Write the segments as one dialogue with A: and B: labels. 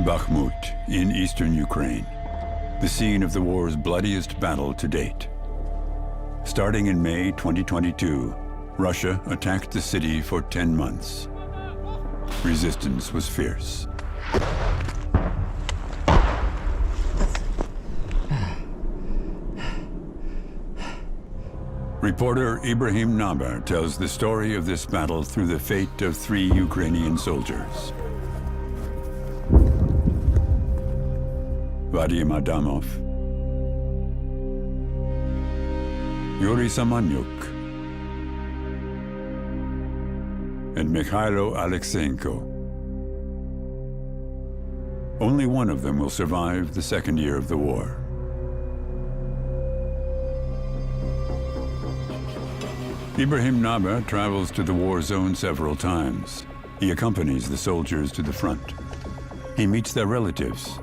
A: BhakMut in eastern Ukraine, the scene of the war's bloodiest battle to date. Starting in May 2022, Russia attacked the city for 10 months. Resistance was fierce. Reporter Ibrahim Nabar tells the story of this battle through the fate of 3 Ukrainian soldiers. Vadim Adamov, Yuri Samanyuk, and Mikhailo Alexeyenko. Only one of them will survive the second year of the war. Ibrahim Nabar travels to the war zone several times. He accompanies the soldiers to the front. He meets their relatives,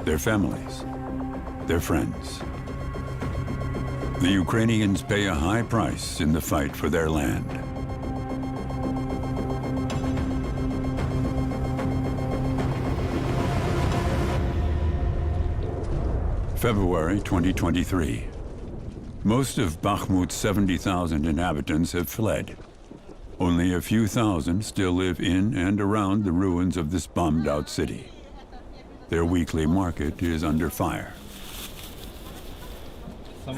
A: their families, their friends. The Ukrainians pay a high price in the fight for their land. February 2023. Most of Bakhmut's 70,000 inhabitants have fled. Only a few thousand still live in and around the ruins of this bombed-out city. Their weekly market is under fire.
B: All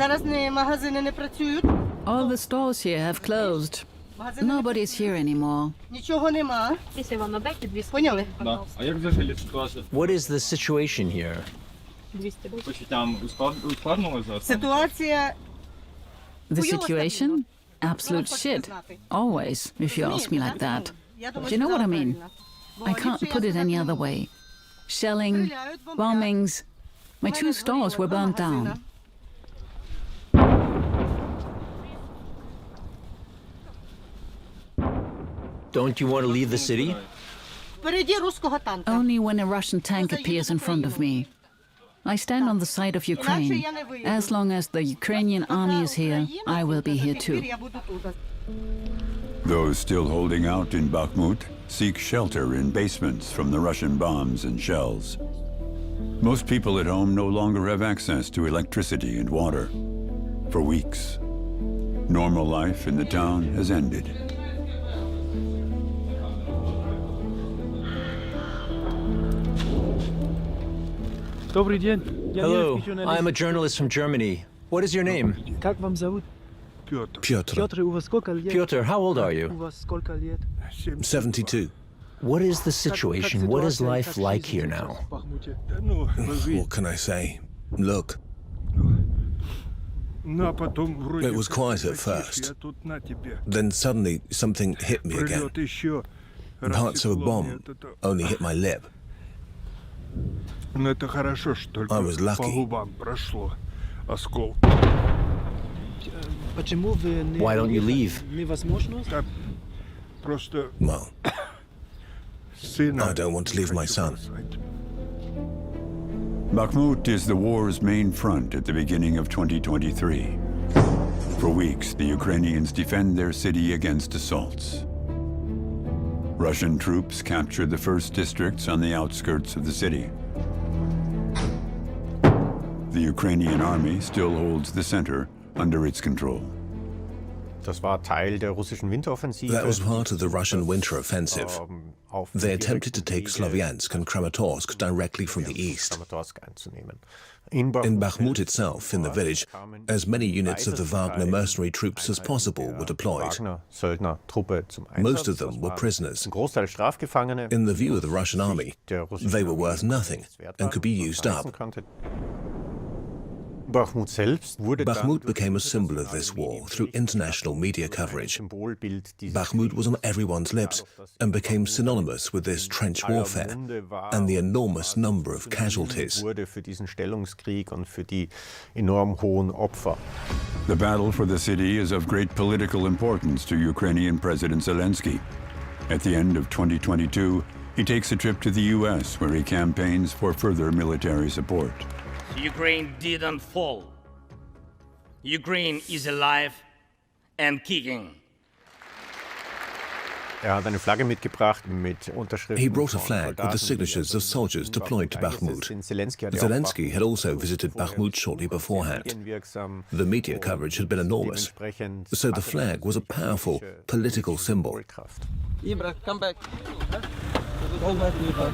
B: the stores here have closed. Nobody's here anymore.
C: What is the situation here?
B: The situation? Absolute shit. Always, if you ask me like that. Do you know what I mean? I can't put it any other way. Shelling, bombings. My 2 stores were burned down.
C: Don't you want to leave the city?
B: Only when a Russian tank appears in front of me. I stand on the side of Ukraine. As long as the Ukrainian army is here, I will be here too.
A: Those still holding out in Bakhmut seek shelter in basements from the Russian bombs and shells. Most people at home no longer have access to electricity and water. For weeks, normal life in the town has ended.
C: Hello, I'm a journalist from Germany. What is your name?
D: Pyotr.
C: Pyotr, how old are you?
D: 72.
C: What is the situation? What is life like here now?
D: What can I say? Look. It was quiet at first. Then suddenly something hit me again. Parts of a bomb only hit my lip. I was lucky.
C: Why don't you leave?
D: Well, I don't want to leave my son.
A: Bakhmut is the war's main front at the beginning of 2023. For weeks, the Ukrainians defend their city against assaults. Russian troops capture the first districts on the outskirts of the city. The Ukrainian army still holds the center under its control.
D: That was part of the Russian winter offensive. They attempted to take Slavyansk and Kramatorsk directly from the east. In Bakhmut itself, in the village, as many units of the Wagner mercenary troops as possible were deployed. Most of them were prisoners. In the view of the Russian army, they were worth nothing and could be used up. Bakhmut became a symbol of this war through international media coverage. Bakhmut was on everyone's lips and became synonymous with this trench warfare and the enormous number of casualties.
A: The battle for the city is of great political importance to Ukrainian President Zelensky. At the end of 2022, he takes a trip to the US where he campaigns for further military support.
E: Ukraine didn't fall. Ukraine is alive and kicking.
D: He brought a flag with the signatures of soldiers deployed to Bakhmut. Zelensky had also visited Bakhmut shortly beforehand. The media coverage had been enormous, so the flag was a powerful political symbol.
F: Ibra, come back. Go back, Ibra.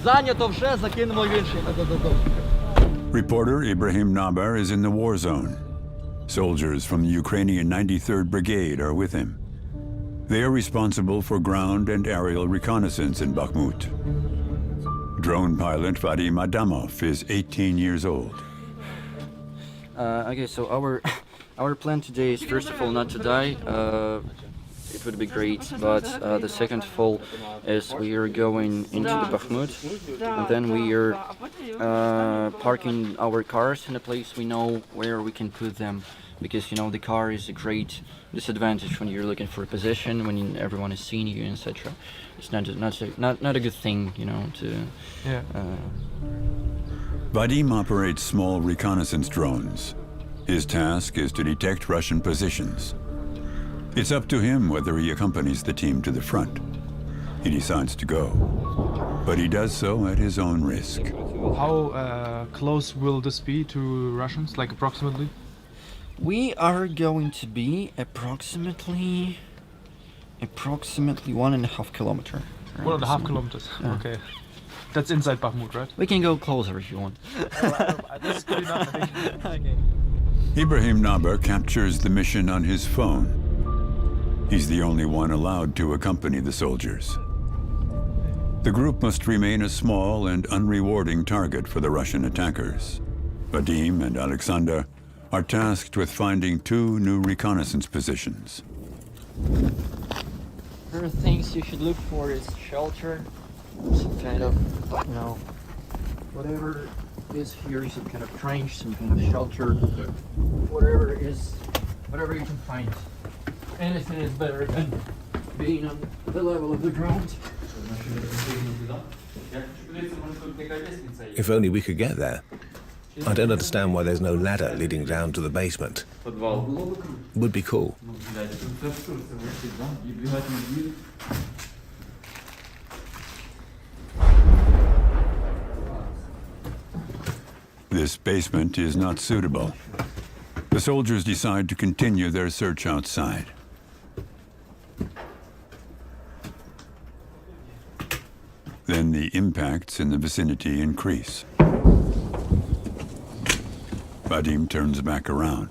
F: Занято вже, закинемо в інший.
A: Reporter Ibrahim Nabar is in the war zone. Soldiers from the Ukrainian 93rd Brigade are with him. They are responsible for ground and aerial reconnaissance in Bakhmut. Drone pilot Vadim Adamov is 18 years old.
G: Okay, so our plan today is first of all not to die. It would be great, but the second of all is we are going into the Bakhmut, and then we are parking our cars in a place we know where we can put them, because you know the car is a great disadvantage when you're looking for a position, when everyone is seeing you, etc. It's not a good thing, you know.
A: Vadim operates small reconnaissance drones. His task is to detect Russian positions. It's up to him whether he accompanies the team to the front. He decides to go, but he does so at his own risk.
H: How close will this be to Russians, like approximately?
G: We are going to be approximately 1.5 kilometers.
H: 1.5 kilometers.
G: Yeah.
H: Okay, that's inside Bakhmut, right?
G: We can go closer if you want.
H: That's good enough, I think. Okay.
A: Ibrahim Nabar captures the mission on his phone. He's the only one allowed to accompany the soldiers. The group must remain a small and unrewarding target for the Russian attackers. Vadim and Alexander are tasked with finding 2 new reconnaissance positions.
G: There are things you should look for is shelter, some kind of, you know, whatever is here, some kind of trench, some kind of shelter, whatever you can find. Anything is better than being on the level of the ground.
D: If only we could get there. I don't understand why there's no ladder leading down to the basement. Would be cool.
A: This basement is not suitable. The soldiers decide to continue their search outside. Then the impacts in the vicinity increase. Vadim turns back around.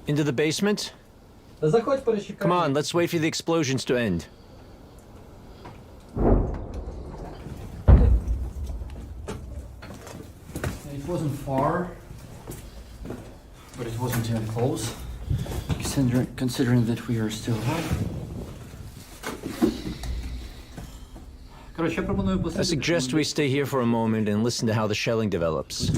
C: Into the basement? Come on, let's wait for the explosions to end.
G: It wasn't far, but it wasn't even close, considering that we are still alive.
C: I suggest we stay here for a moment and listen to how the shelling develops.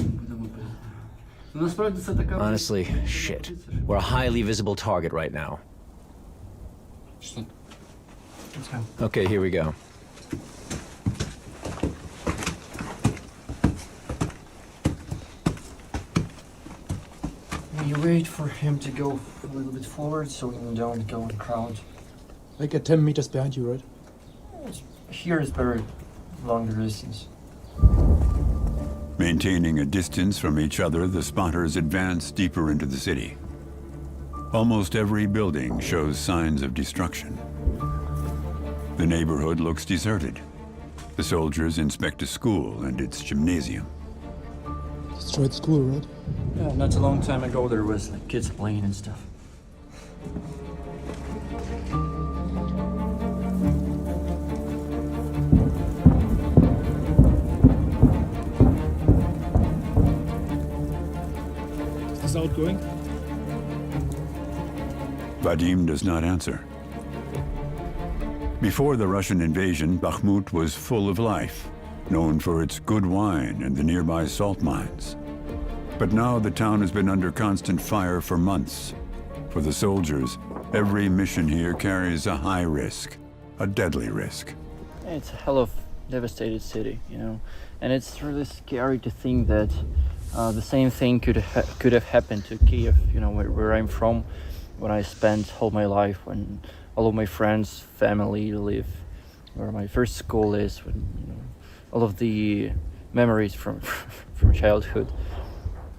C: Honestly, shit. We're a highly visible target right now. Okay, here we go.
G: We wait for him to go a little bit forward so we don't go in crowd.
I: Like at 10 meters behind you, right?
G: Here is very longer distance.
A: Maintaining a distance from each other, the spotters advance deeper into the city. Almost every building shows signs of destruction. The neighborhood looks deserted. The soldiers inspect a school and its gymnasium.
I: Destroyed school, right?
G: Yeah, not a long time ago there was like kids playing and stuff.
I: Is outgoing?
A: Vadim does not answer. Before the Russian invasion, Bakhmut was full of life, known for its good wine and the nearby salt mines. But now the town has been under constant fire for months. For the soldiers, every mission here carries a high risk, a deadly risk.
G: It's a hell of devastated city, you know, and it's really scary to think that the same thing could have happened to Kiev, you know, where I'm from, when I spent all my life, when all of my friends, family live, where my first school is, when all of the memories from from childhood.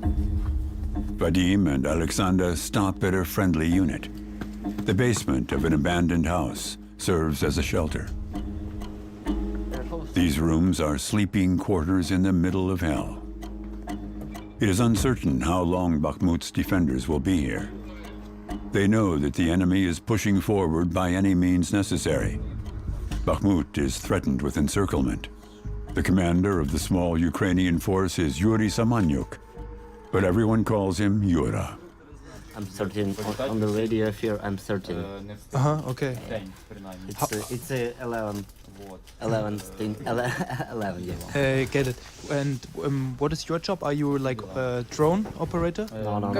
A: Vadim and Alexander stop at a friendly unit. The basement of an abandoned house serves as a shelter. These rooms are sleeping quarters in the middle of hell. It is uncertain how long Bakhmut's defenders will be here. They know that the enemy is pushing forward by any means necessary. Bakhmut is threatened with encirclement. The commander of the small Ukrainian force is Yuri Samanyuk, but everyone calls him Yura.
J: I'm certain on the radio here. I'm certain.
I: Okay.
J: It's a 11. 11. 11. Yeah.
I: Get it. And what is your job? Are you like a drone operator?
J: No.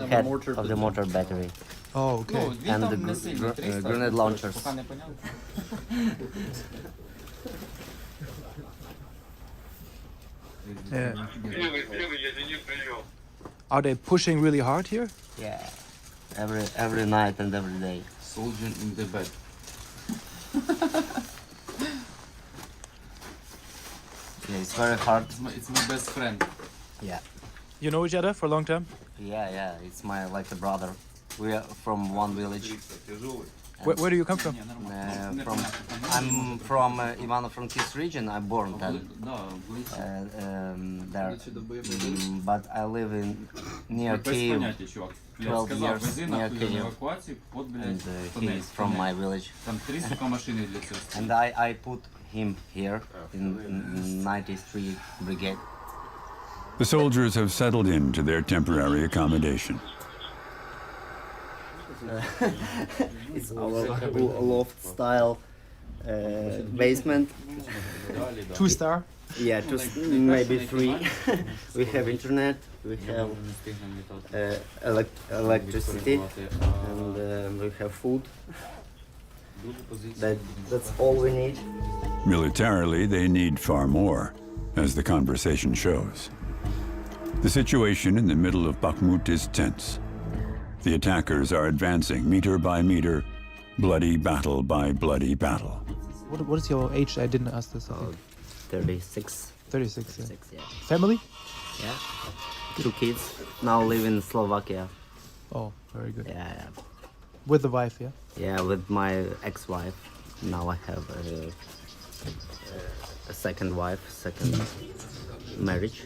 J: Head of the motor battery.
I: Oh, okay.
J: And the grenade launchers.
I: Yeah. Are they pushing really hard here?
J: Yeah. Every night and every day.
K: Soldier in the bed.
J: Yeah, it's very hard.
K: It's my best friend.
J: Yeah.
I: You know each other for a long time?
J: Yeah. It's my like a brother. We are from one village.
I: Where do you come from?
J: I'm from Ivano-Frankivsk region. I'm born there. But I live in near Kyiv. 12 years near Kyiv. And he is from my village. And I put him here in 93 Brigade.
A: The soldiers have settled into their temporary accommodation.
J: It's our loft style basement.
I: 2-star?
J: Yeah, maybe 3. We have internet, we have electricity, and we have food. That's all we need.
A: Militarily, they need far more, as the conversation shows. The situation in the middle of Bakhmut is tense. The attackers are advancing meter by meter, bloody battle by bloody battle.
I: What is your age? I didn't ask this.
J: 36.
I: 36, yeah.
J: 36, yeah.
I: Family?
J: Yeah. 2 kids. Now live in Slovakia.
I: Oh, very good.
J: Yeah.
I: With the wife, yeah?
J: Yeah, with my ex-wife. Now I have a second wife, second marriage.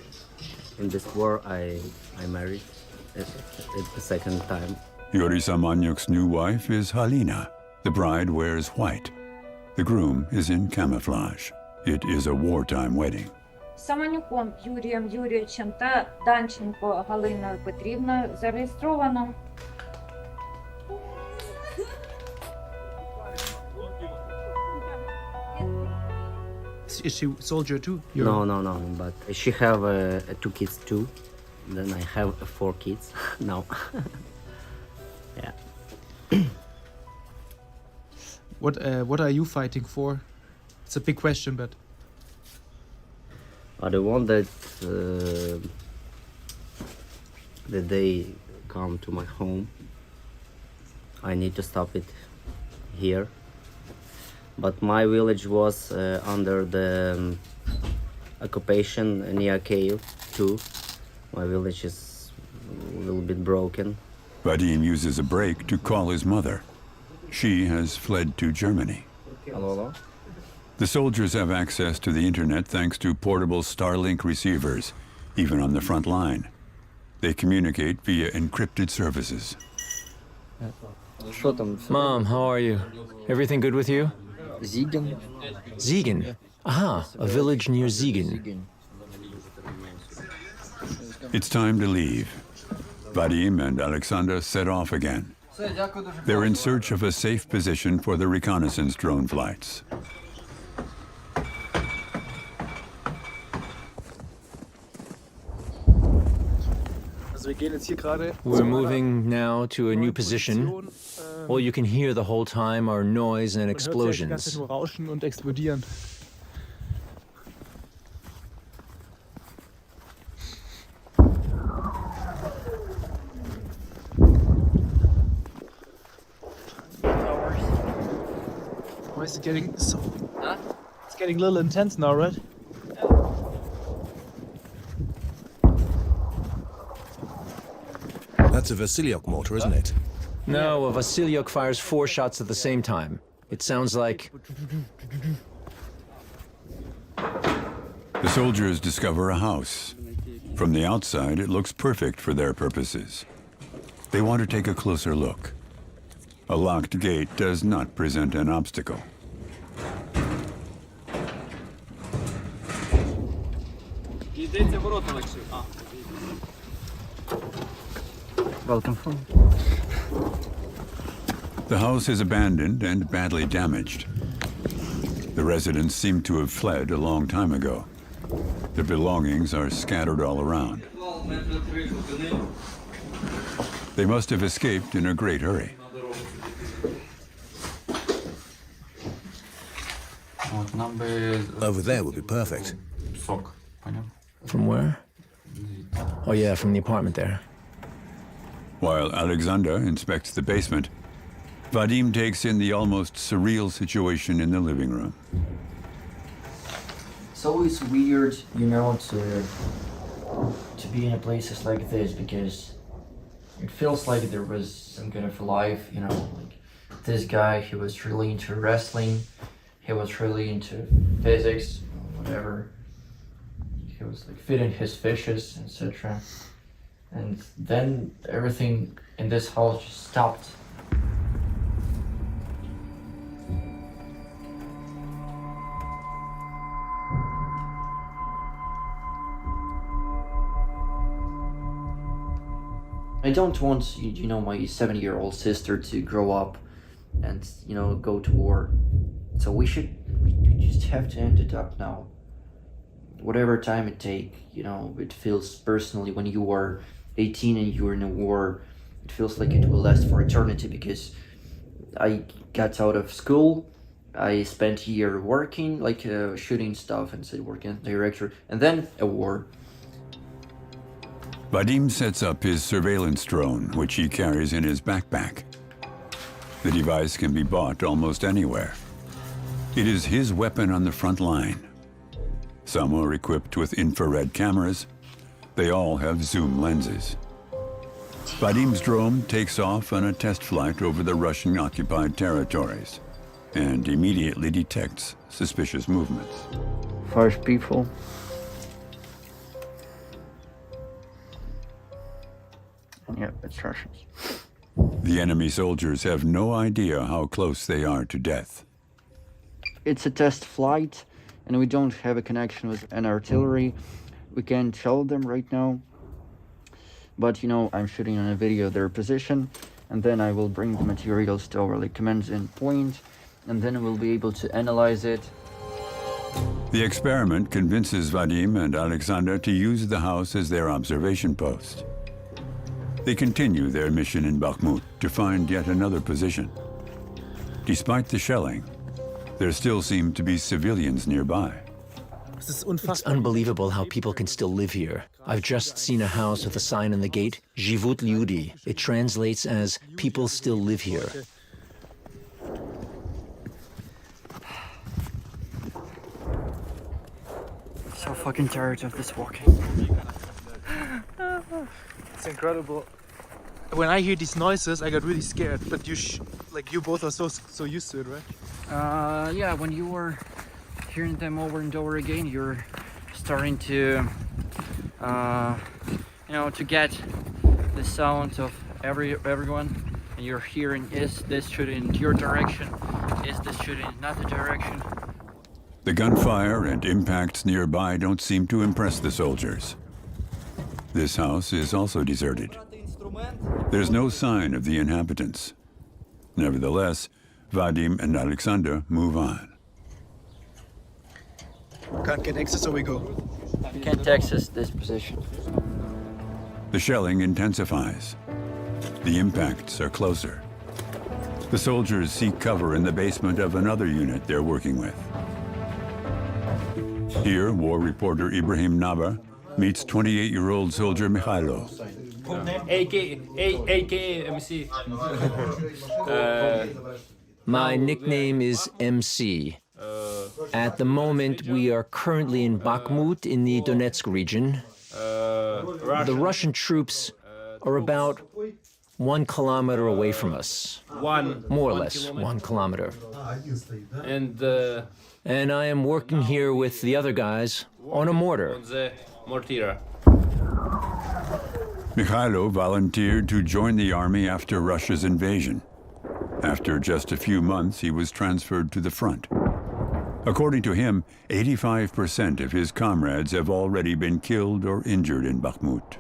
J: In this war, I married the second time.
A: Yuri Samanyuk's new wife is Halina. The bride wears white. The groom is in camouflage. It is a wartime wedding.
L: Саманюком Юрієм Юрійовичем та Данченко Галиною Петрівною зареєстровано.
I: Is she soldier too?
J: No, but she have 2 kids too. Then I have 4 kids now. Yeah.
I: What are you fighting for? It's a big question, but
J: I don't want that they come to my home. I need to stop it here. But my village was under the occupation near Kyiv too. My village is a little bit broken.
A: Vadim uses a break to call his mother. She has fled to Germany.
J: Hello?
A: The soldiers have access to the internet thanks to portable Starlink receivers, even on the front line. They communicate via encrypted services.
C: Mom, how are you? Everything good with you?
G: Ziegen.
C: Ziegen? Aha, a village near Ziegen.
A: It's time to leave. Vadim and Alexander set off again. They're in search of a safe position for the reconnaissance drone flights.
C: We're moving now to a new position. All you can hear the whole time are noise and explosions.
I: It's getting it's getting a little intense now, right?
D: That's a Vasilyok mortar, isn't it?
C: No, a Vasilyok fires 4 shots at the same time. It sounds like...
A: The soldiers discover a house. From the outside, it looks perfect for their purposes. They want to take a closer look. A locked gate does not present an obstacle.
G: Welcome home.
A: The house is abandoned and badly damaged. The residents seem to have fled a long time ago. Their belongings are scattered all around. They must have escaped in a great hurry.
D: Over there would be perfect.
C: From where? Oh yeah, from the apartment there.
A: While Alexander inspects the basement, Vadim takes in the almost surreal situation in the living room.
G: It's always weird, you know, to be in places like this, because it feels like there was some kind of life, you know, like this guy, he was really into wrestling, he was really into physics, whatever. He was like feeding his fishes, etc. And then everything in this house just stopped. I don't want, you know, my 7-year-old sister to grow up and, you know, go to war. So we just have to end it up now. Whatever time it takes, you know, it feels personally when you are 18 and you're in a war, it feels like it will last for eternity, because I got out of school, I spent a year working, like shooting stuff and working as director, and then a war.
A: Vadim sets up his surveillance drone, which he carries in his backpack. The device can be bought almost anywhere. It is his weapon on the front line. Some are equipped with infrared cameras. They all have zoom lenses. Vadim's drone takes off on a test flight over the Russian-occupied territories and immediately detects suspicious movements.
G: 5 people. Yeah, it's Russians.
A: The enemy soldiers have no idea how close they are to death.
G: It's a test flight, and we don't have a connection with an artillery. We can't tell them right now. But, you know, I'm shooting on a video their position, and then I will bring the materials to our command point, and then we'll be able to analyze it.
A: The experiment convinces Vadim and Alexander to use the house as their observation post. They continue their mission in Bakhmut to find yet another position. Despite the shelling, there still seem to be civilians nearby.
C: It's unbelievable how people can still live here. I've just seen a house with a sign on the gate, Живут люди. It translates as, people still live here.
G: So fucking tired of this walking.
I: It's incredible. When I hear these noises, I got really scared. But you both are so used to it, right?
G: Yeah, when you were hearing them over and over again, you're starting to, you know, to get the sound of everyone, and you're hearing, is this shooting in your direction? Is this shooting in another direction?
A: The gunfire and impacts nearby don't seem to impress the soldiers. This house is also deserted. There's no sign of the inhabitants. Nevertheless, Vadim and Alexander move on.
I: Can't get access, so we go.
G: You can't access this position.
A: The shelling intensifies. The impacts are closer. The soldiers seek cover in the basement of another unit they're working with. Here, war reporter Ibrahim Nabar meets 28-year-old soldier Mikhailo.
M: AKA MC.
C: My nickname is MC. At the moment, we are currently in BhakMut in the Donetsk region. The Russian troops are about 1 kilometer away from us. More or less 1 kilometer. And I am working here with the other guys on a mortar.
A: Mikhailo volunteered to join the army after Russia's invasion. After just a few months, he was transferred to the front. According to him, 85% of his comrades have already been killed or injured in Bakhmut.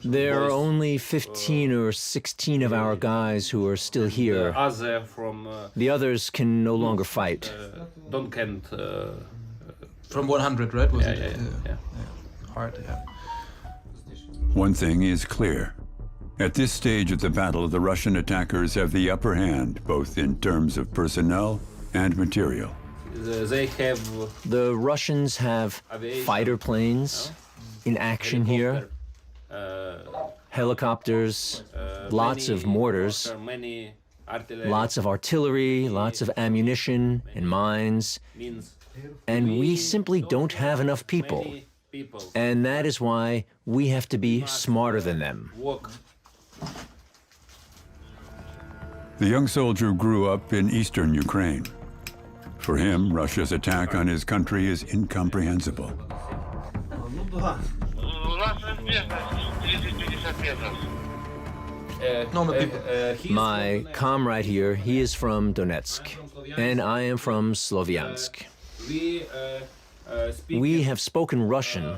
C: There are only 15 or 16 of our guys who are still here. The others can no longer fight.
I: From 100, right? Was it?
G: Yeah.
I: Hard, yeah.
A: One thing is clear. At this stage of the battle, the Russian attackers have the upper hand, both in terms of personnel and material.
C: The Russians have fighter planes in action here, helicopters, lots of mortars, lots of artillery, lots of ammunition and mines, and we simply don't have enough people. And that is why we have to be smarter than them.
A: The young soldier grew up in eastern Ukraine. For him, Russia's attack on his country is incomprehensible.
C: My comrade here, he is from Donetsk, and I am from Slovyansk. We have spoken Russian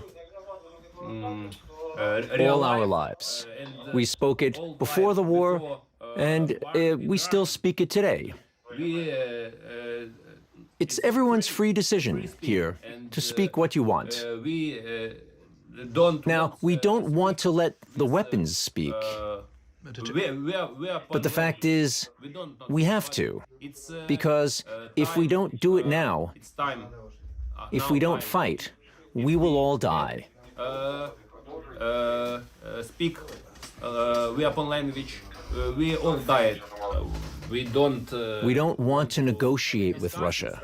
C: all our lives. We spoke it before the war, and we still speak it today. It's everyone's free decision here to speak what you want. Now, we don't want to let the weapons speak. But the fact is, we have to. Because if we don't do it now, if we don't fight, we will all die.
G: Speak weapon language, we all died. We
C: don't want to negotiate with Russia.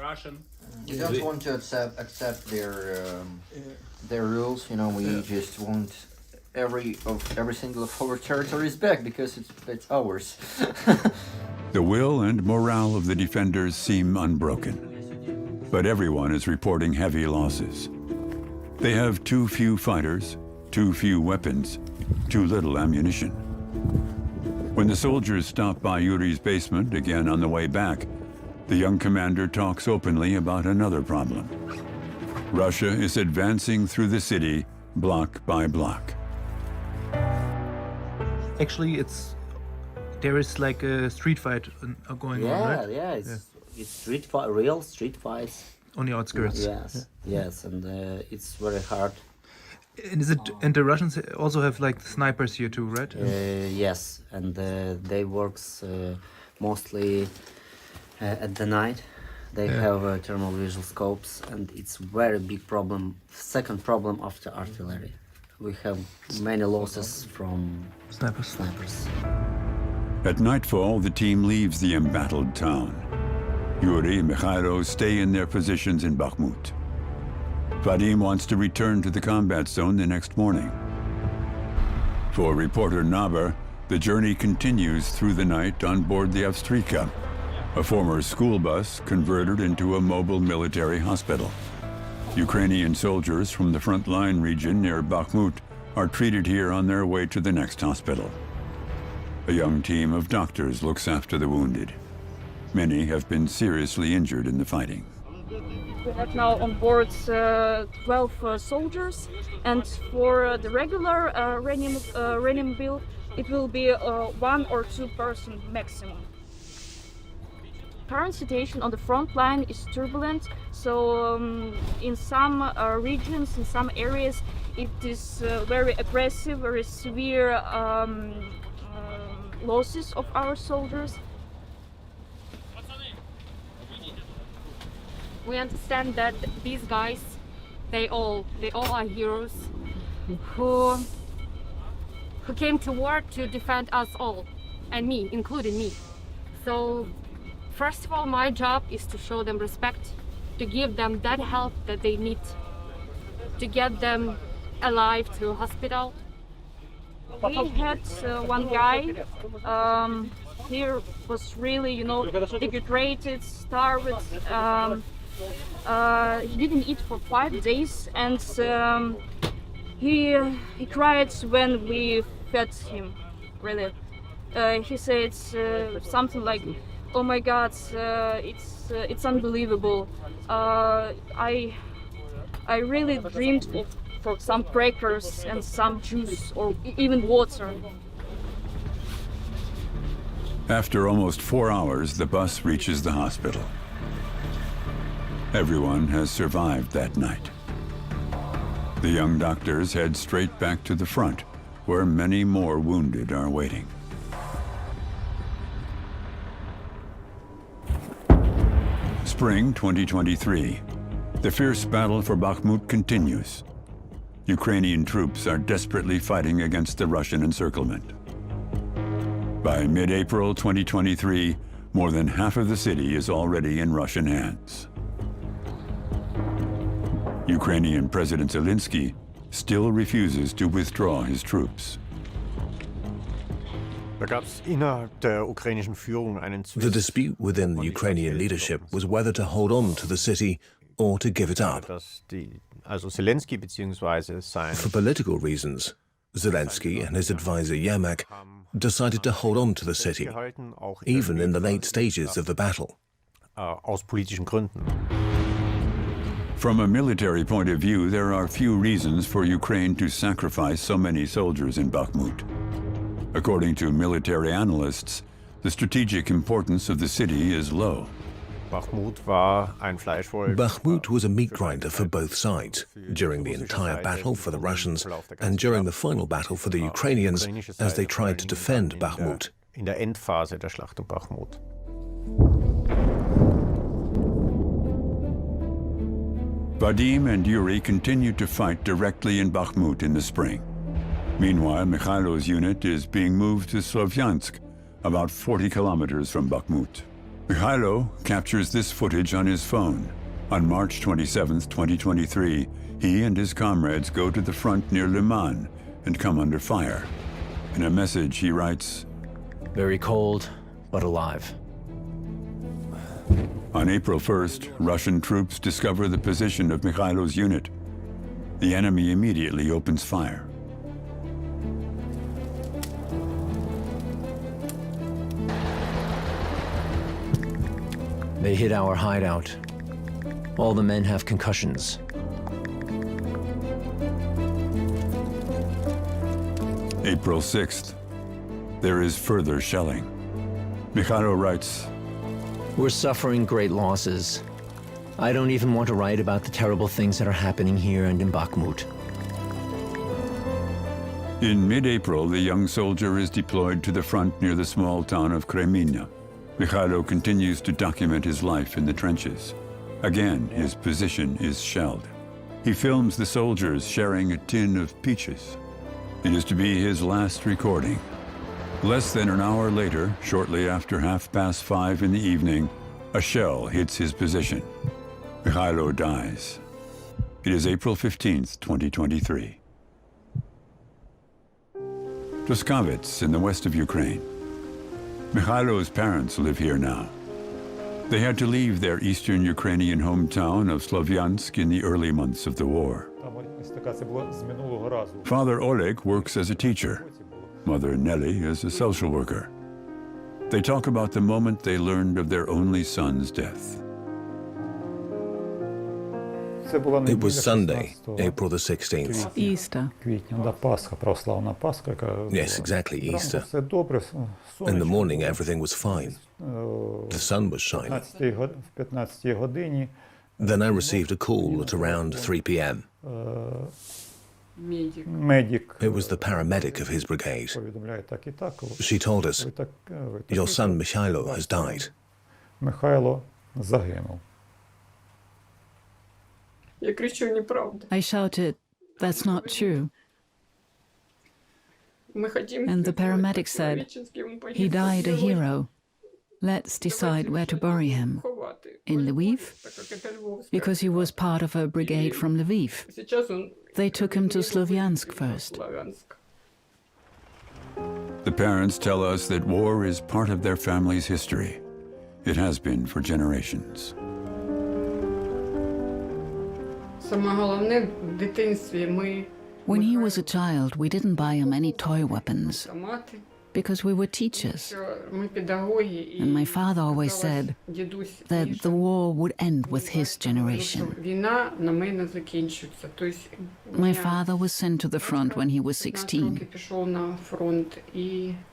M: We don't want to accept their rules. You know, we just want every single of our territories back because it's ours.
A: The will and morale of the defenders seem unbroken, but everyone is reporting heavy losses. They have too few fighters, too few weapons, too little ammunition. When the soldiers stop by Yuri's basement again on the way back, the young commander talks openly about another problem. Russia is advancing through the city, block by block.
I: Actually, there is like a street fight going on, right?
J: Yeah, it's real street fights.
I: On the outskirts.
J: Yes, and it's very hard.
I: And the Russians also have like snipers here too, right?
J: Yes, and they works mostly at the night. They have thermal visual scopes, and it's very big problem. Second problem after artillery. We have many losses from snipers.
A: At nightfall, the team leaves the embattled town. Yuri and Mikhailo stay in their positions in Bakhmut. Vadim wants to return to the combat zone the next morning. For reporter Naber, the journey continues through the night on board the Avstrika, a former school bus converted into a mobile military hospital. Ukrainian soldiers from the front-line region near Bakhmut are treated here on their way to the next hospital. A young team of doctors looks after the wounded. Many have been seriously injured in the fighting.
N: We have now on board 12 soldiers, and for the regular reanimator build, it will be 1 or 2 person maximum. Current situation on the front line is turbulent, so in some regions, in some areas, it is very aggressive, very severe losses of our soldiers.
O: We understand that these guys, they all are heroes who who came to war to defend us all, and me, including me. So, first of all, my job is to show them respect, to give them that help that they need, to get them alive to hospital. We had one guy, he was really, you know, dehydrated, starved. He didn't eat for 5 days, and he cried when we fed him, really. He said something like, "Oh my God, it's unbelievable. I really dreamed of for some crackers and some juice or even water."
A: After almost 4 hours, the bus reaches the hospital. Everyone has survived that night. The young doctors head straight back to the front, where many more wounded are waiting. Spring 2023. The fierce battle for Bakhmut continues. Ukrainian troops are desperately fighting against the Russian encirclement. By mid-April 2023, more than half of the city is already in Russian hands. Ukrainian President Zelensky still refuses to withdraw his troops.
D: The dispute within the Ukrainian leadership was whether to hold on to the city or to give it up. For political reasons, Zelensky and his advisor Yermak decided to hold on to the city, even in the late stages of the battle.
A: From a military point of view, there are few reasons for Ukraine to sacrifice so many soldiers in Bakhmut. According to military analysts, the strategic importance of the city is low.
D: Bakhmut was a meat grinder for both sides, during the entire battle for the Russians and during the final battle for the Ukrainians as they tried to defend Bakhmut.
A: Vadim and Yuri continued to fight directly in Bakhmut in the spring. Meanwhile, Mikhailo's unit is being moved to Slovyansk, about 40 kilometers from Bakhmut. Mikhailo captures this footage on his phone. On March 27, 2023, he and his comrades go to the front near Liman and come under fire. In a message, he writes,
C: "Very cold, but alive."
A: On April 1st, Russian troops discover the position of Mikhailo's unit. The enemy immediately opens fire.
C: They hit our hideout. All the men have concussions.
A: April 6th, there is further shelling. Mikhailo writes,
C: "We're suffering great losses. I don't even want to write about the terrible things that are happening here and in Bakhmut."
A: In mid-April, the young soldier is deployed to the front near the small town of Kreminna. Mikhailo continues to document his life in the trenches. Again, his position is shelled. He films the soldiers sharing a tin of peaches. It is to be his last recording. Less than an hour later, shortly after 5:30 in the evening, a shell hits his position. Mikhailo dies. It is April 15th, 2023. Truskavets in the west of Ukraine. Mikhailo's parents live here now. They had to leave their eastern Ukrainian hometown of Slovyansk in the early months of the war. Father Oleg works as a teacher. Mother Nelly is a social worker. They talk about the moment they learned of their only son's death.
D: It was Sunday, April the 16th.
B: Easter.
D: Yes, exactly, Easter. In the morning, everything was fine. The sun was shining. Then I received a call at around 3 p.m. It was the paramedic of his brigade. She told us, "Your son Mikhailo has died."
B: I shouted, "That's not true." And the paramedic said, he died a hero. Let's decide where to bury him. In Lviv? Because he was part of a brigade from Lviv. They took him to Slovyansk first.
A: The parents tell us that war is part of their family's history. It has been for generations.
B: When he was a child, we didn't buy him any toy weapons because we were teachers. And my father always said that the war would end with his generation. My father was sent to the front when he was 16.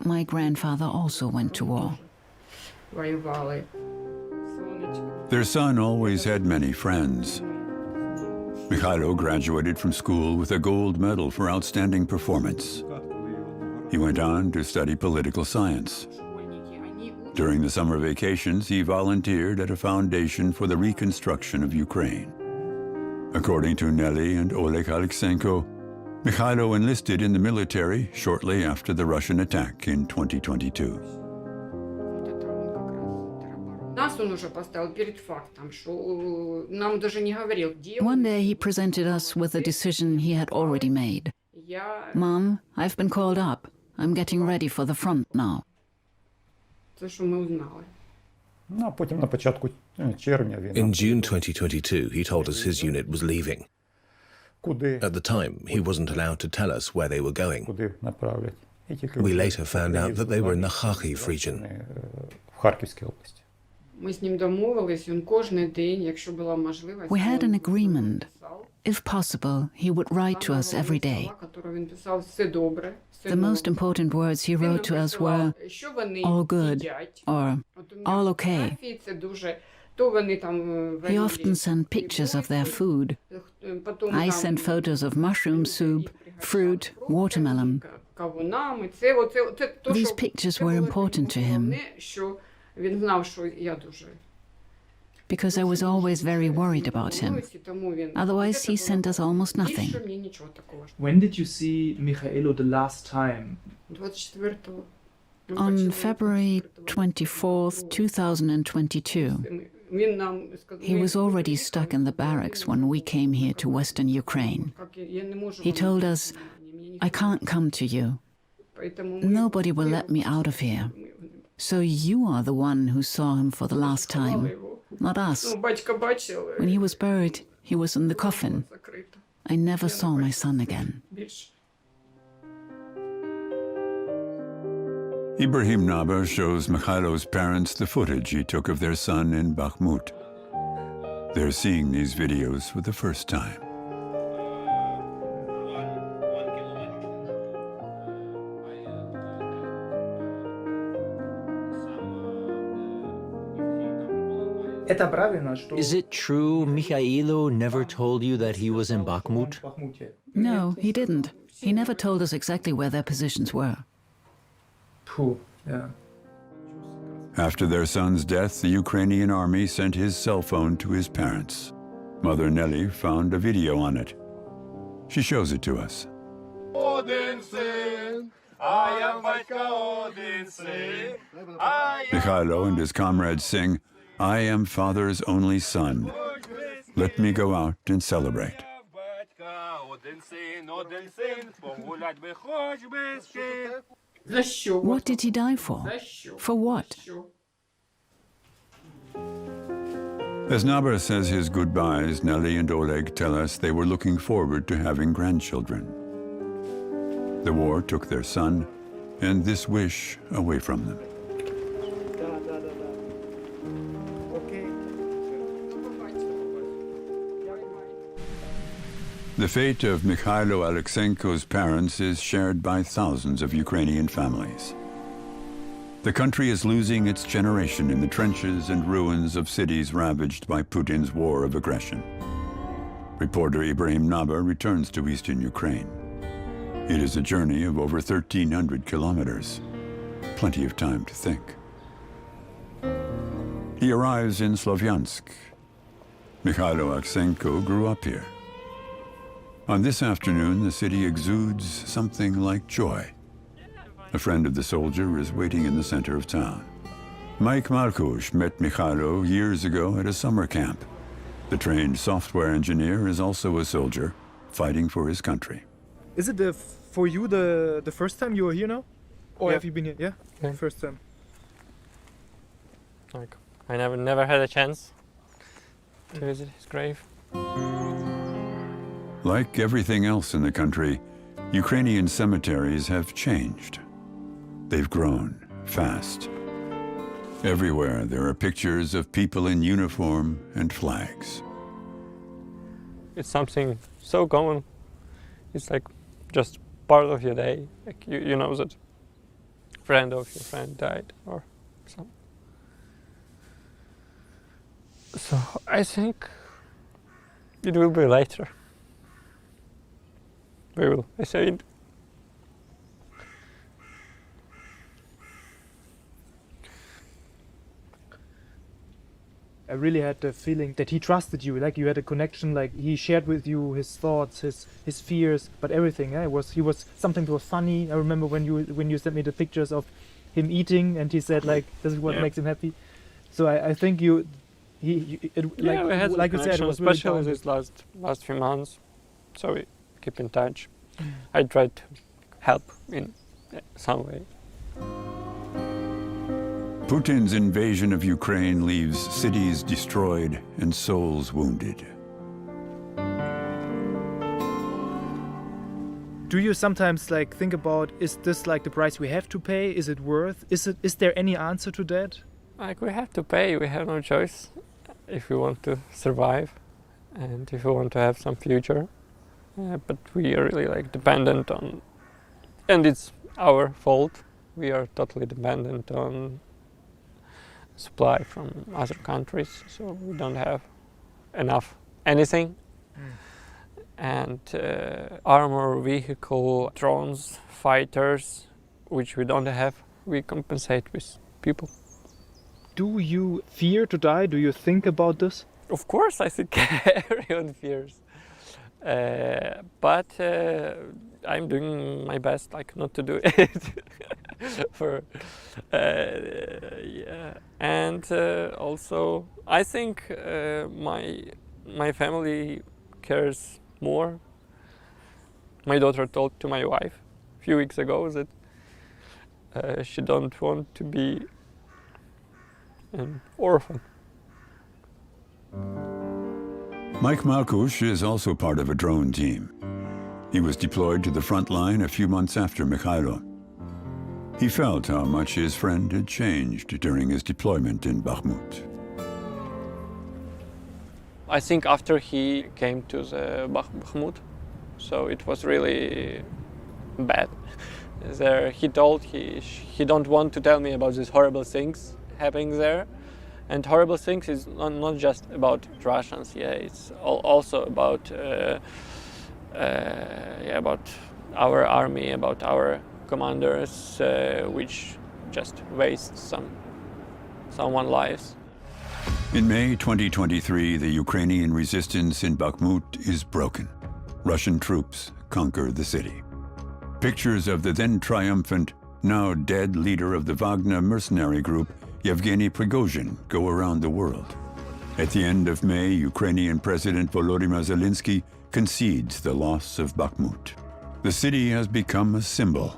B: My grandfather also went to war.
A: Their son always had many friends. Mikhailo graduated from school with a gold medal for outstanding performance. He went on to study political science. During the summer vacations, he volunteered at a foundation for the reconstruction of Ukraine. According to Nelly and Oleg Aleksenko, Mikhailo enlisted in the military shortly after the Russian attack in 2022.
B: One day he presented us with a decision he had already made. Mom, I've been called up. I'm getting ready for the front now.
D: In June 2022, he told us his unit was leaving. At the time, he wasn't allowed to tell us where they were going. We later found out that they were in the Kharkiv region.
B: We had an agreement. If possible, he would write to us every day. The most important words he wrote to us were, all good, or all okay. He often sent pictures of their food. I sent photos of mushroom soup, fruit, watermelon. These pictures were important to him, because I was always very worried about him. Otherwise, he sent us almost nothing.
H: When did you see Mikhailo the last time?
B: On February 24th, 2022. He was already stuck in the barracks when we came here to Western Ukraine. He told us, I can't come to you. Nobody will let me out of here. So you are the one who saw him for the last time, not us. When he was buried, he was in the coffin. I never saw my son again.
A: Ibrahim Naber shows Mikhailo's parents the footage he took of their son in BhakMut. They're seeing these videos for the first time.
C: Is it true Mikhailo never told you that he was in BhakMut?
B: No, he didn't. He never told us exactly where their positions were.
A: After their son's death, the Ukrainian army sent his cell phone to his parents. Mother Nelly found a video on it. She shows it to us. Mikhailo and his comrades sing, I am father's only son. Let me go out and celebrate.
B: What did he die for? For what?
A: As Naber says his goodbyes, Nelly and Oleg tell us they were looking forward to having grandchildren. The war took their son and this wish away from them. The fate of Mikhailo Aleksenko's parents is shared by thousands of Ukrainian families. The country is losing its generation in the trenches and ruins of cities ravaged by Putin's war of aggression. Reporter Ibrahim Naber returns to eastern Ukraine. It is a journey of over 1,300 kilometers. Plenty of time to think. He arrives in Slovyansk. Mikhailo Aleksenko grew up here. On this afternoon, the city exudes something like joy. A friend of the soldier is waiting in the center of town. Mike Markusz met Mikhailo years ago at a summer camp. The trained software engineer is also a soldier, fighting for his country.
I: Is it for you the first time you are here now? Or have you been here? Yeah?
P: Yeah.
I: First time.
P: Like, I never had a chance to visit his grave.
A: Like everything else in the country, Ukrainian cemeteries have changed. They've grown fast. Everywhere there are pictures of people in uniform and flags.
P: It's something so common. It's like just part of your day. Like you know that a friend of your friend died or something. So I think it will be later. We will. I said.
I: I really had the feeling that he trusted you, like you had a connection, like he shared with you his thoughts, his fears, but everything. Yeah? He was something that was funny. I remember when you sent me the pictures of him eating, and he said like this is what makes him happy. So I think we had like you said, it was really
P: especially these last few months. So we keep in touch. I tried to help in some way.
A: Putin's invasion of Ukraine leaves cities destroyed and souls wounded.
I: Do you sometimes like think about, is this like the price we have to pay? Is it worth? Is there any answer to that?
P: Like we have to pay, we have no choice if we want to survive and if we want to have some future. But we are really like dependent on, and it's our fault. We are totally dependent on supply from other countries, so we don't have enough anything. And armor, vehicle, drones, fighters, which we don't have, we compensate with people.
I: Do you fear to die? Do you think about this?
P: Of course, I think everyone fears. But I'm doing my best, like not to do it. Yeah. And also, I think my family cares more. My daughter told to my wife a few weeks ago that she don't want to be an orphan.
A: Mike Markusz is also part of a drone team. He was deployed to the front line a few months after Mikhailo. He felt how much his friend had changed during his deployment in BhakMut.
P: I think after he came to the BhakMut, so it was really bad. There, he told he don't want to tell me about these horrible things happening there. And horrible things is not just about Russians. Yeah, it's also about about our army, about our commanders, which just waste someone's lives.
A: In May 2023, the Ukrainian resistance in BhakMut is broken. Russian troops conquer the city. Pictures of the then triumphant, now dead leader of the Wagner mercenary group, Yevgeny Prigozhin, go around the world. At the end of May, Ukrainian President Volodymyr Zelensky concedes the loss of BhakMut. The city has become a symbol,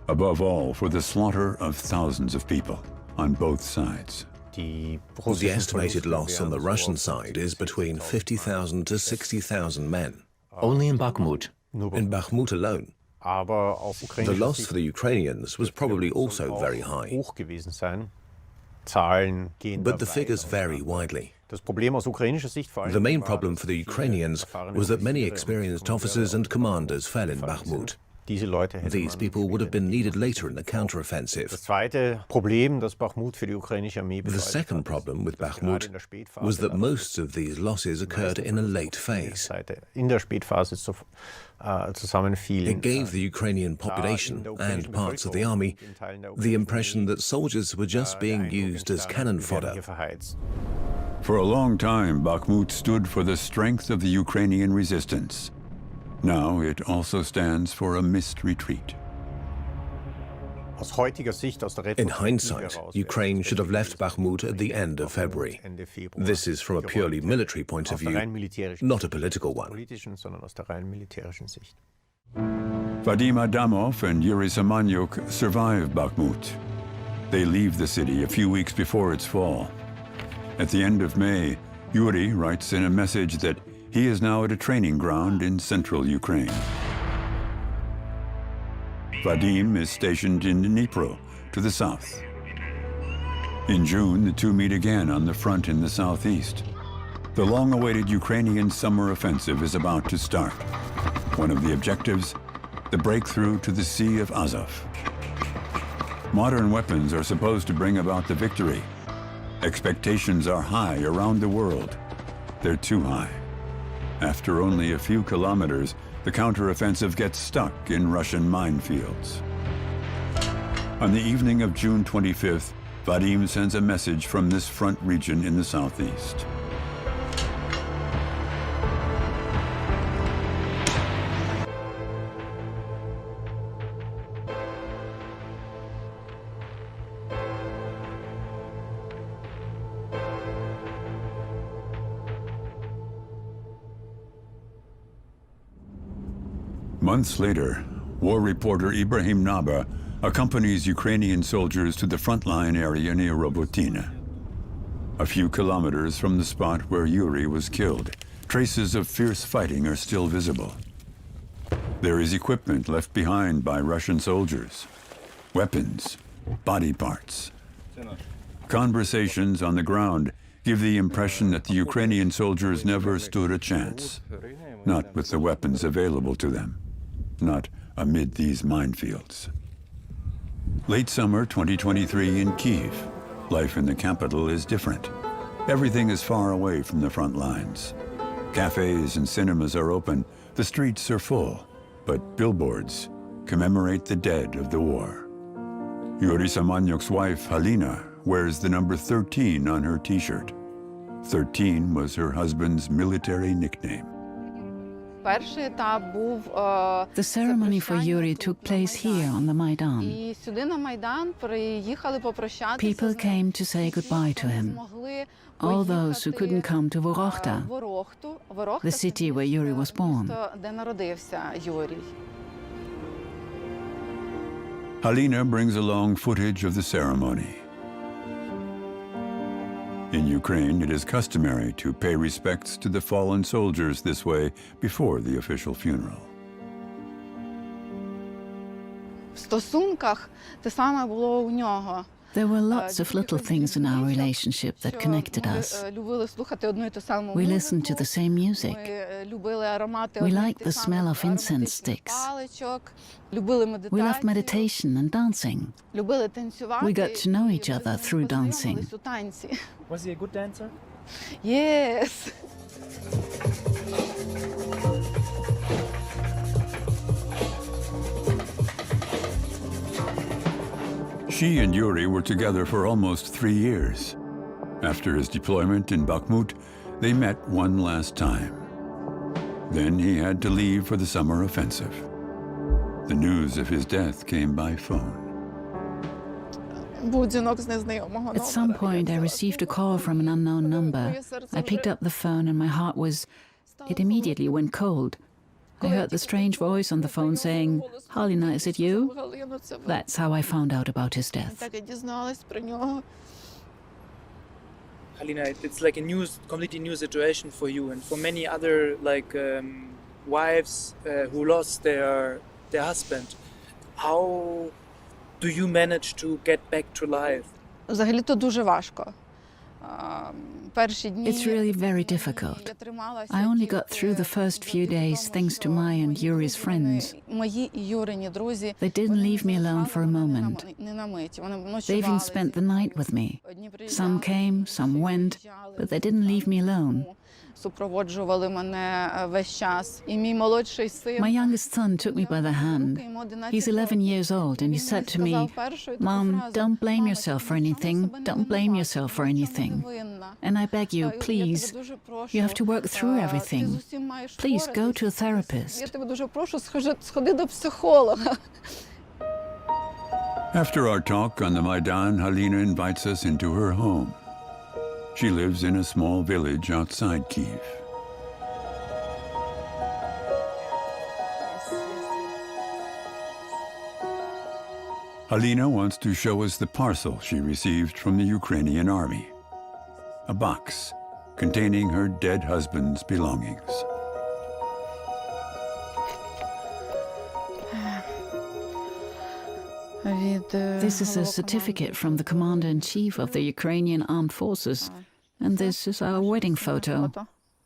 A: above all for the slaughter of thousands of people on both sides.
D: The estimated loss on the Russian side is between 50,000 to 60,000 men.
C: Only in BhakMut.
D: In BhakMut alone. The loss for the Ukrainians was probably also very high. But the figures vary widely. The main problem for the Ukrainians was that many experienced officers and commanders fell in BhakMut. These people would have been needed later in the counteroffensive. The second problem with BhakMut was that most of these losses occurred in a late phase. It gave the Ukrainian population and parts of the army the impression that soldiers were just being used as cannon fodder.
A: For a long time, BhakMut stood for the strength of the Ukrainian resistance. Now it also stands for a missed retreat.
D: In hindsight, Ukraine should have left Bakhmut at the end of February. This is from a purely military point of view, not a political one.
A: Vadim Adamov and Yuri Samanyuk survive Bakhmut. They leave the city a few weeks before its fall. At the end of May, Yuri writes in a message that he is now at a training ground in central Ukraine. Vadim is stationed in Dnipro, to the south. In June, the two meet again on the front in the southeast. The long-awaited Ukrainian summer offensive is about to start. One of the objectives, the breakthrough to the Sea of Azov. Modern weapons are supposed to bring about the victory. Expectations are high around the world. They're too high. After only a few kilometers, the counteroffensive gets stuck in Russian minefields. On the evening of June 25th, Vadim sends a message from this front region in the southeast. Months later, war reporter Ibrahim Naba accompanies Ukrainian soldiers to the frontline area near Robotyne. A few kilometers from the spot where Yuri was killed, traces of fierce fighting are still visible. There is equipment left behind by Russian soldiers, weapons, body parts. Conversations on the ground give the impression that the Ukrainian soldiers never stood a chance, not with the weapons available to them. Not amid these minefields. Late summer 2023 in Kyiv. Life in the capital is different. Everything is far away from the front lines. Cafes and cinemas are open, the streets are full, but billboards commemorate the dead of the war. Yuri Samanyuk's wife, Halina, wears the number 13 on her t-shirt. 13 was her husband's military nickname.
B: The ceremony for Yuri took place here on the Maidan. People came to say goodbye to him. All those who couldn't come to Vorokhta, the city where Yuri was born.
A: Halina brings along footage of the ceremony. In Ukraine, it is customary to pay respects to the fallen soldiers this way before the official funeral.
B: There were lots of little things in our relationship that connected us. We listened to the same music. We liked the smell of incense sticks. We loved meditation and dancing. We got to know each other through dancing.
I: Was he a good dancer?
N: Yes.
A: She and Yuri were together for almost 3 years. After his deployment in Bakhmut, they met one last time. Then he had to leave for the summer offensive. The news of his death came by phone.
B: At some point, I received a call from an unknown number. I picked up the phone and my heart it immediately went cold. I heard the strange voice on the phone saying, "Halina, is it you?" That's how I found out about his death.
I: Halina, it's like a completely new situation for you and for many other wives who lost their husband. How do you manage to get back to life?
N: Взагалі-то дуже важко.
B: It's really very difficult. I only got through the first few days thanks to my and Yuri's friends. They didn't leave me alone for a moment. They even spent the night with me. Some came, some went, but they didn't leave me alone. My youngest son took me by the hand. He's 11 years old and he said to me, "Mom, don't blame yourself for anything. Don't blame yourself for anything. And I beg you, please, you have to work through everything. Please go to a therapist."
A: After our talk on the Maidan, Halina invites us into her home. She lives in a small village outside Kyiv. Halina wants to show us the parcel she received from the Ukrainian army. A box containing her dead husband's belongings.
B: This is a certificate from the Commander-in-Chief of the Ukrainian Armed Forces, and this is our wedding photo.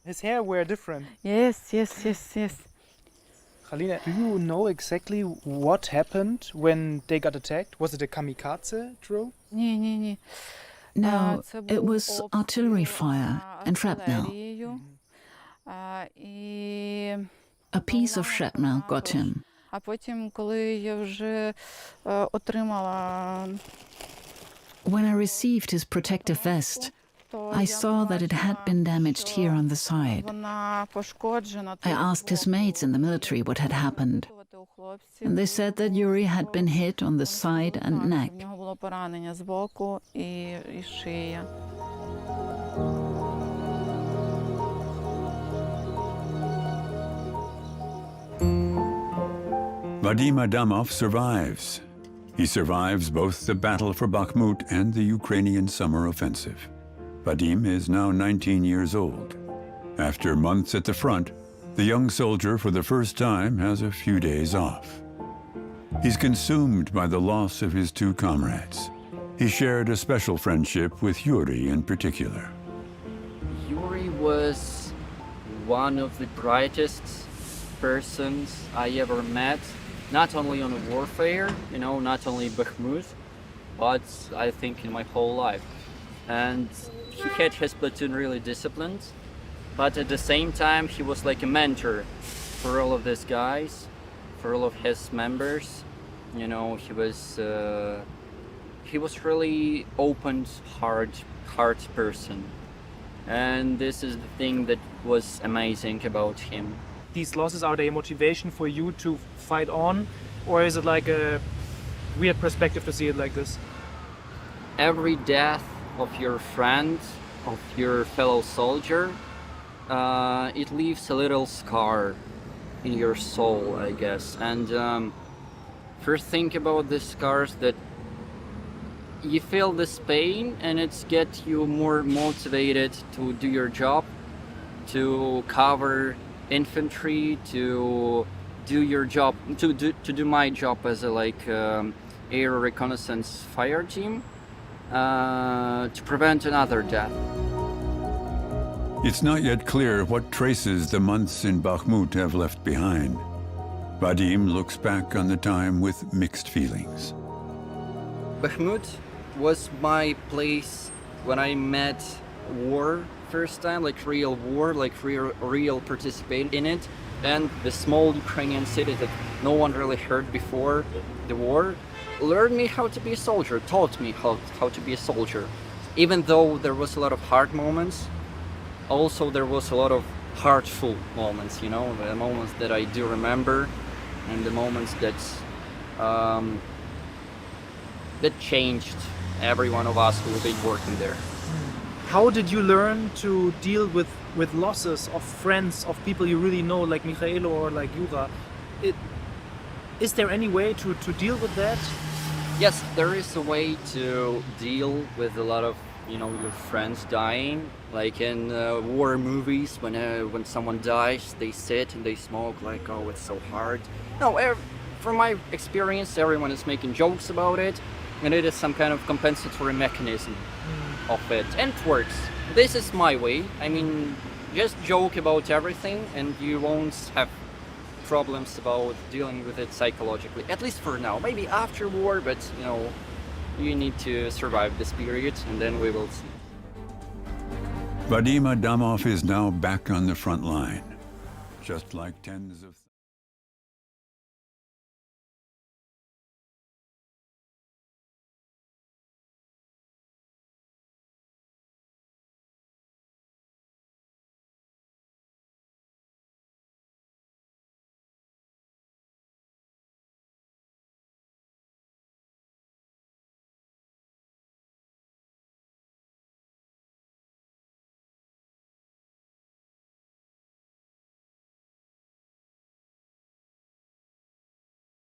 I: His hair were different.
Q: Yes.
I: Halina, do you know exactly what happened when they got attacked? Was it a kamikaze drill?
B: No, it was artillery fire and shrapnel. A piece of shrapnel got him.
Q: А потім, коли я вже отримала...
B: When I received his protective vest, I saw that it had been damaged here on the side. I asked his mates in the military what had happened, and they said that Yuri had been hit on the side and neck.
Q: У нього було поранення з боку і шия.
A: Vadim Adamov survives. He survives both the battle for Bakhmut and the Ukrainian summer offensive. Vadim is now 19 years old. After months at the front, the young soldier for the first time has a few days off. He's consumed by the loss of his two comrades. He shared a special friendship with Yuri in particular.
G: Yuri was one of the brightest persons I ever met. Not only on warfare, not only Bakhmut, but I think in my whole life. And he had his platoon really disciplined, but at the same time he was like a mentor for all of these guys, for all of his members. He was really open heart person. And this is the thing that was amazing about him.
I: These losses, are they a motivation for you to fight on, or is it like a weird perspective to see it like this?
G: Every death of your friend, of your fellow soldier, it leaves a little scar in your soul, I guess. And first think about the scars that you feel this pain, and it's get you more motivated to do your job, to cover infantry, to do your job, to do my job as a air reconnaissance fire team, to prevent another death.
A: It's not yet clear what traces the months in Bakhmut have left behind. Vadim looks back on the time with mixed feelings.
G: Bakhmut was my place when I met war first time, like real war, like real participate in it. And the small Ukrainian city that no one really heard before the war learned me how to be a soldier, taught me how to be a soldier. Even though there was a lot of hard moments, also there was a lot of heartful moments, the moments that I do remember, and the moments that changed every one of us who have been working there.
I: How did you learn to deal with losses of friends, of people you really know, like Mikhailo or like Yura? Is there any way to deal with that?
G: Yes, there is a way to deal with a lot of your friends dying. Like in war movies, when someone dies, they sit and they smoke, like, oh, it's so hard. No, from my experience, everyone is making jokes about it, and it is some kind of compensatory mechanism of it, and it works. This is my way. I mean, just joke about everything and you won't have problems about dealing with it psychologically, at least for now. Maybe after war, but you need to survive this period, and then we will see.
A: Vadim Adamov is now back on the front line, just like tens of